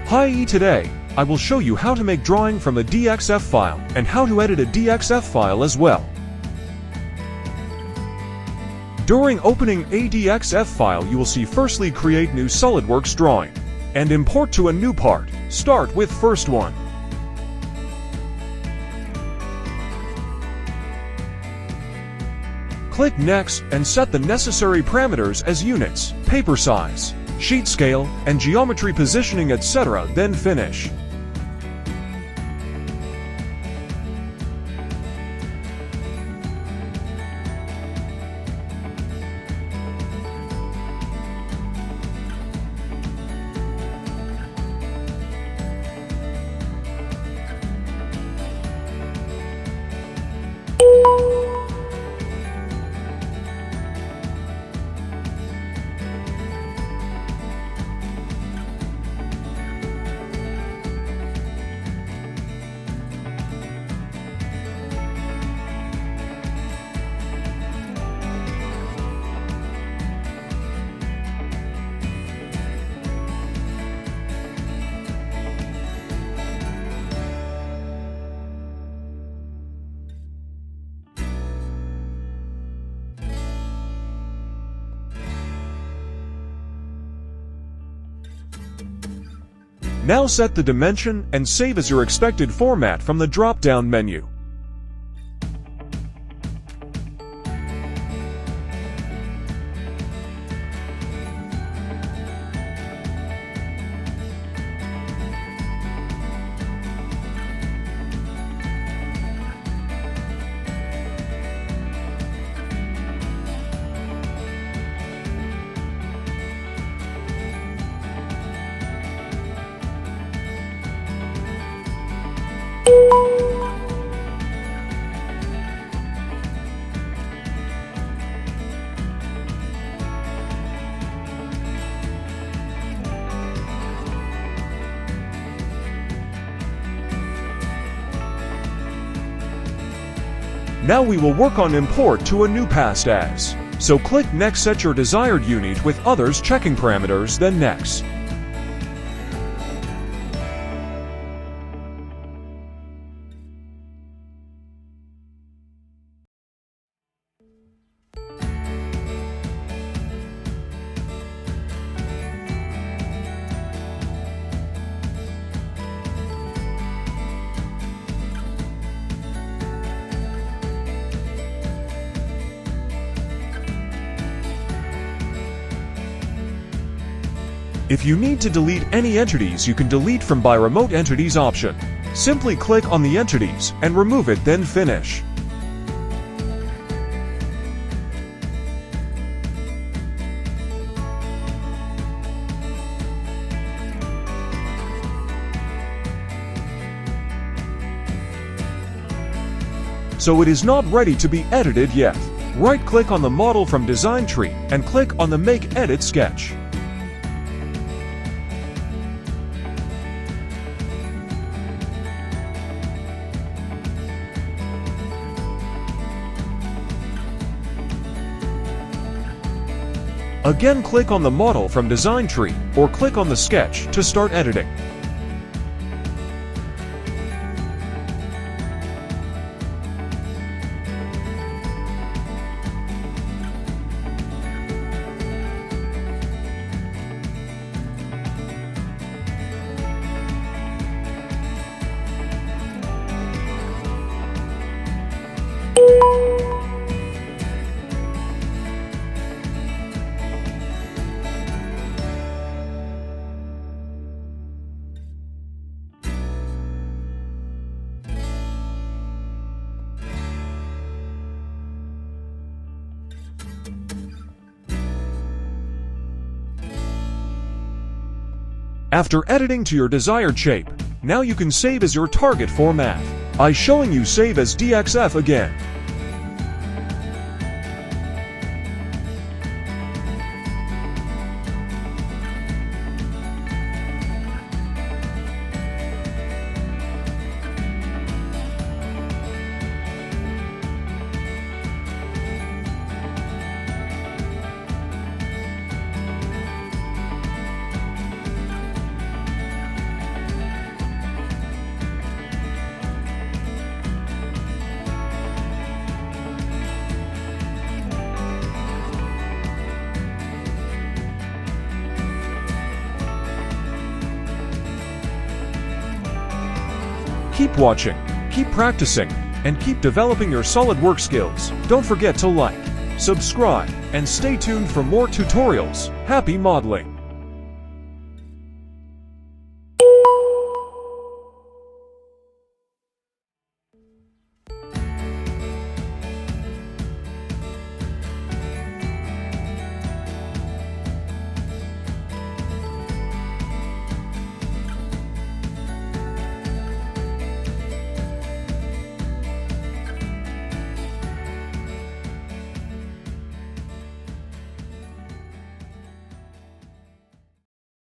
Hi, today I will show you how to make drawing from a DXF file and how to edit a DXF file as well. During opening a DXF file, you will see firstly create new Solidworks drawing and import to a new part. Start with first one. Click Next and set the necessary parameters as units, paper size, sheet scale, and geometry positioning, etc. Then finish. Now set the dimension and save as your expected format from the drop-down menu. Now we will work on import to a new past as. So click Next, set your desired unit with others checking parameters, then Next. If you need to delete any entities, you can delete from by Remote Entities option. Simply click on the entities and remove it, then finish. So it is not ready to be edited yet. Right-click on the model from Design Tree and click on the Make Edit Sketch. Again, click on the model from Design Tree or click on the sketch to start editing. After editing to your desired shape, now you can save as your target format. I'm showing you save as DXF again. Keep watching, keep practicing, and keep developing your SolidWorks skills. Don't forget to like, subscribe, and stay tuned for more tutorials. Happy modeling!